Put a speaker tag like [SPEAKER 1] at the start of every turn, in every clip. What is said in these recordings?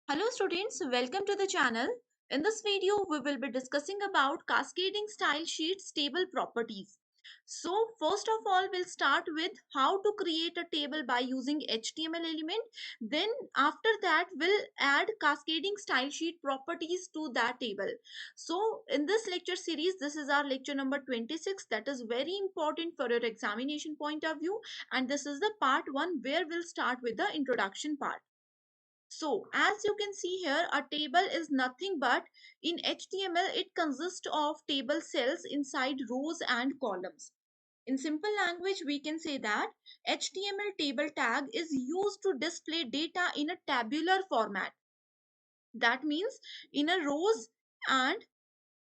[SPEAKER 1] Hello students, welcome to the channel. In this video, we will be discussing about cascading style sheets table properties. So first of all, we'll start with how to create a table by using HTML element. Then after that, we'll add cascading style sheet properties to that table. So in this lecture series, this is our lecture number 26. That is very important for your examination point of view. And this is the part 1 where we'll start with the introduction part. So as you can see here, a table is nothing but in HTML, it consists of table cells inside rows and columns. In simple language, we can say that HTML table tag is used to display data in a tabular format. That means in a rows and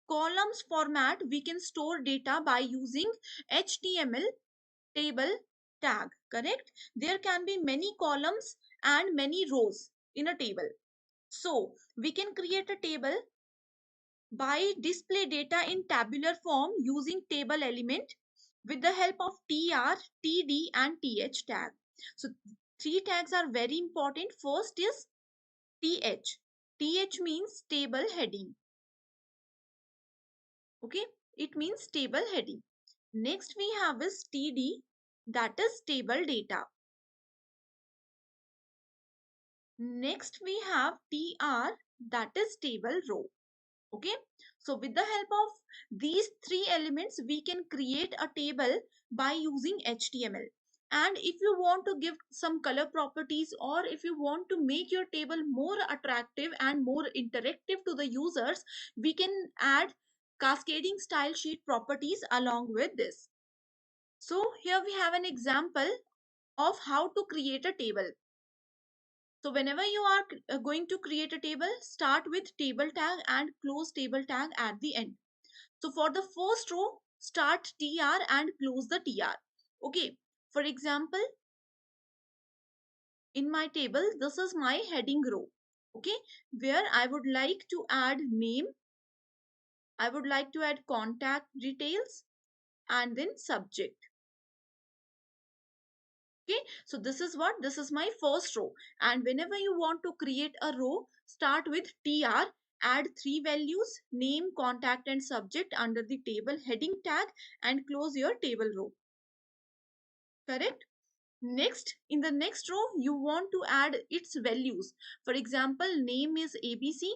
[SPEAKER 1] columns format, we can store data by using HTML table tag, correct? There can be many columns and many rows in a table. So we can create a table by display data in tabular form using table element with the help of tr, td and th tag. So three tags are very important. First is th. Th means table heading. Okay, it means table heading. Next we have is td, that is table data. Next we have tr, that is table row. Okay, so with the help of these three elements, we can create a table by using HTML. And if you want to give some color properties, or if you want to make your table more attractive and more interactive to the users, we can add cascading style sheet properties along with this. So here we have an example of how to create a table. So whenever you are going to create a table, start with table tag and close table tag at the end. So for the first row, start tr and close the tr. Okay, for example, in my table, this is my heading row. Okay, where I would like to add name, I would like to add contact details and then subject. Okay, so this is my first row. And whenever you want to create a row, start with tr, add three values, name, contact and subject under the table heading tag and close your table row. Correct? Next, in the next row, you want to add its values. For example, name is ABC,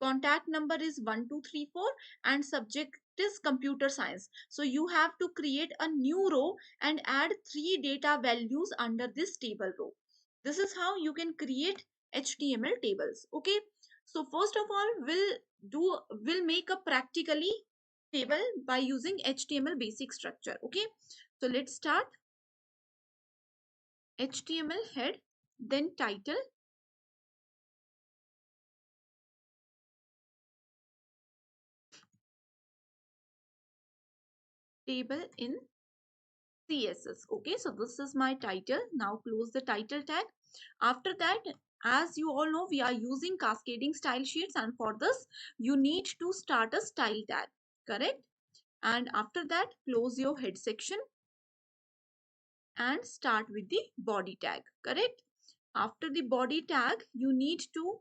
[SPEAKER 1] contact number is 1234 and subject is computer science. So you have to create a new row and add three data values under this table row. This is how you can create HTML tables. Okay. So first of all, we'll make a practically table by using HTML basic structure. Okay. So let's start. HTML head, then title, table in CSS. Okay, so this is my title. Now close the title tag. After that, as you all know, we are using cascading style sheets, and for this, you need to start a style tag, correct? And after that, close your head section and start with the body tag, correct? After the body tag, you need to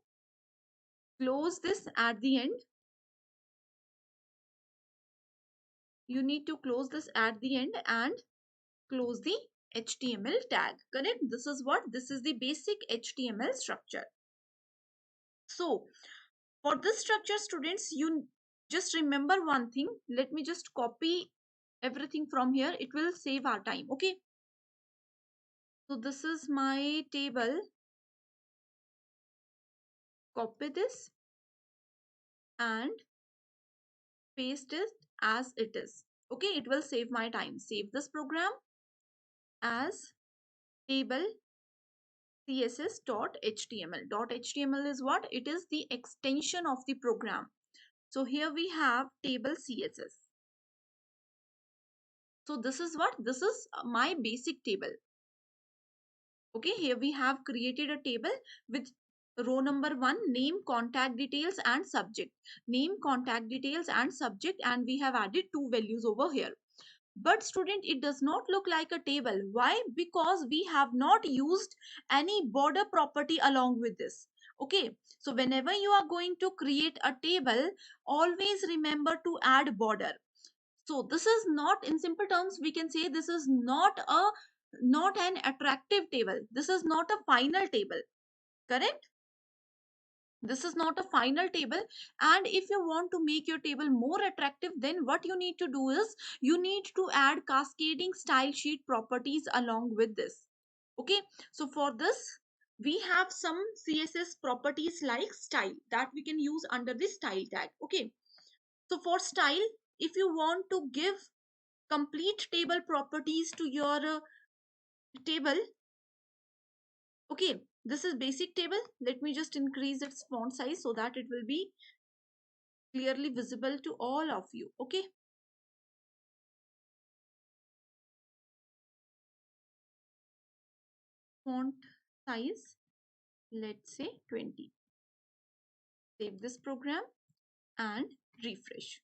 [SPEAKER 1] close this at the end. You need to close this at the end and close the HTML tag, correct? This is the basic HTML structure. So for this structure, students, you just remember one thing. Let me just copy everything from here. It will save our time. Okay. So this is my table. Copy this and paste it as it is. Okay. It will save my time. Save this program as table css.html. .html is what? It is the extension of the program. So here we have table CSS. So this is what? This is my basic table. Okay, here we have created a table with row number 1, name, contact details and subject. Name, contact details and subject, and we have added two values over here. But student, it does not look like a table. Why? Because we have not used any border property along with this. Okay, so whenever you are going to create a table, always remember to add border. So this is not, in simple terms we can say, this is not an attractive table, this is not a final table, correct? This is not a final table. And if you want to make your table more attractive, then what you need to do is you need to add cascading style sheet properties along with this. Okay, so for this we have some CSS properties like style that we can use under the style tag. Okay, so for style, if you want to give complete table properties to your table, okay, this is basic table. Let me just increase its font size so that it will be clearly visible to all of you. Okay, font size, let's say 20. Save this program and refresh.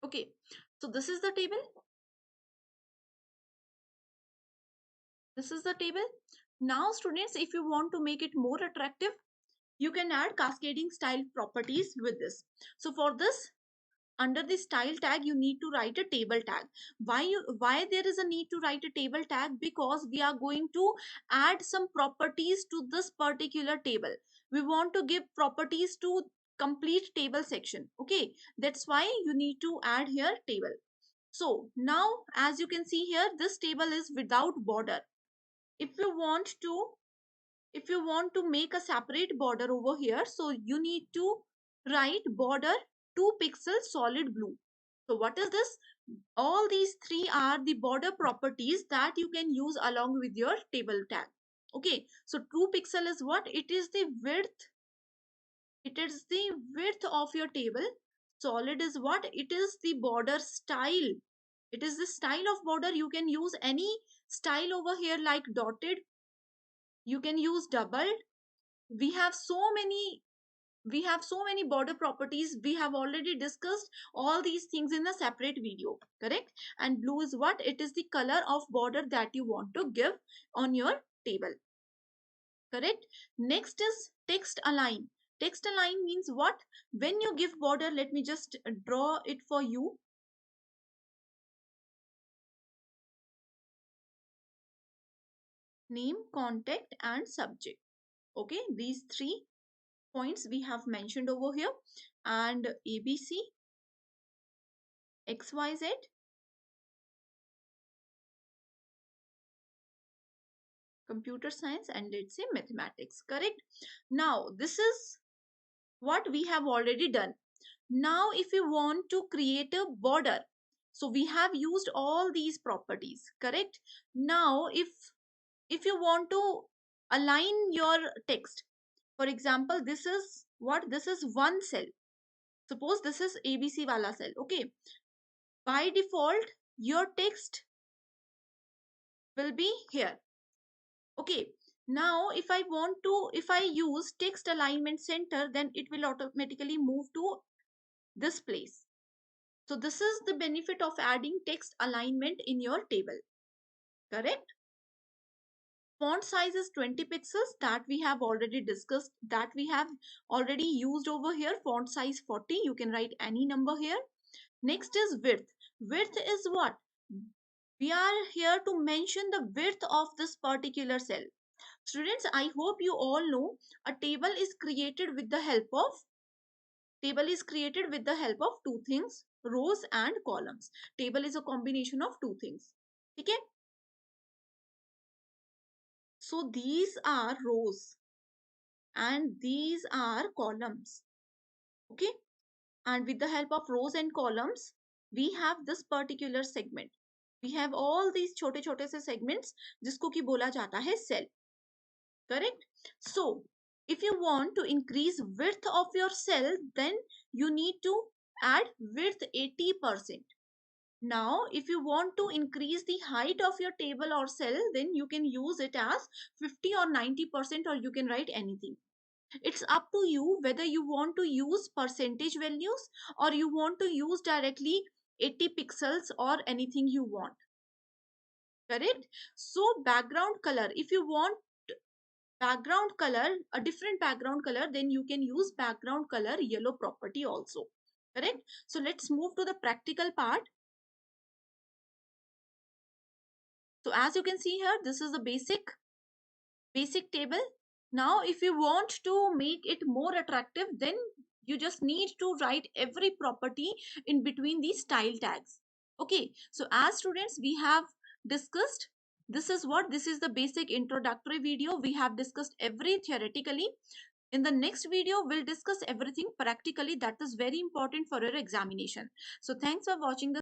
[SPEAKER 1] Okay, so this is the table. This is the table. Now students, if you want to make it more attractive, you can add cascading style properties with this. So for this, under the style tag you need to write a table tag. Why there is a need to write a table tag? Because we are going to add some properties to this particular table. We want to give properties to complete table section. Okay, that's why you need to add here table. So now, as you can see here, this table is without border. If you want to, if you want to make a separate border over here, so you need to write border 2 pixels solid blue. So what is this? All these three are the border properties that you can use along with your table tag. Okay, so 2 pixel is what? It is the width. It is the width of your table. Solid is what? It is the border style. It is the style of border. You can use any style over here like dotted. You can use doubled. We have so many border properties. We have already discussed all these things in a separate video, correct? And blue is what? It is the color of border that you want to give on your table, correct? Next is text align. Text align means what? When you give border, let me just draw it for you. Name, contact and subject. Okay, these 3 points we have mentioned over here. And ABC, XYZ, computer science, and let's say mathematics, correct? Now this is what we have already done. Now if you want to create a border, so we have used all these properties, correct? Now if you want to align your text, for example, this is what? This is one cell. Suppose this is ABC wala cell. Okay, by default your text will be here. Okay, now if I want to, if I use text alignment center, then it will automatically move to this place. So this is the benefit of adding text alignment in your table, correct? Font size is 20 pixels, that we have already discussed, that we have already used over here. Font size 40, you can write any number here. Next is width. Width is what? We are here to mention the width of this particular cell. Students, I hope you all know a table is created with the help of two things, rows and columns. Table is a combination of two things. Okay? So these are rows and these are columns. Okay? And with the help of rows and columns, we have this particular segment. We have all these छोटे छोटे से segments जिसको कि बोला जाता है cell. Correct? So if you want to increase width of your cell, then you need to add width 80%. Now if you want to increase the height of your table or cell, then you can use it as 50 or 90%, or you can write anything. It's up to you whether you want to use percentage values or you want to use directly 80 pixels or anything you want. correct? So background color, if you want background color, a different background color, then you can use background color yellow property also, correct? So let's move to the practical part. So as you can see here, this is the basic table. Now if you want to make it more attractive, then you just need to write every property in between these style tags. Okay, so as students we have discussed, this is the basic introductory video. We have discussed every theoretically. In the next video we'll discuss everything practically, that is very important for your examination. So thanks for watching this.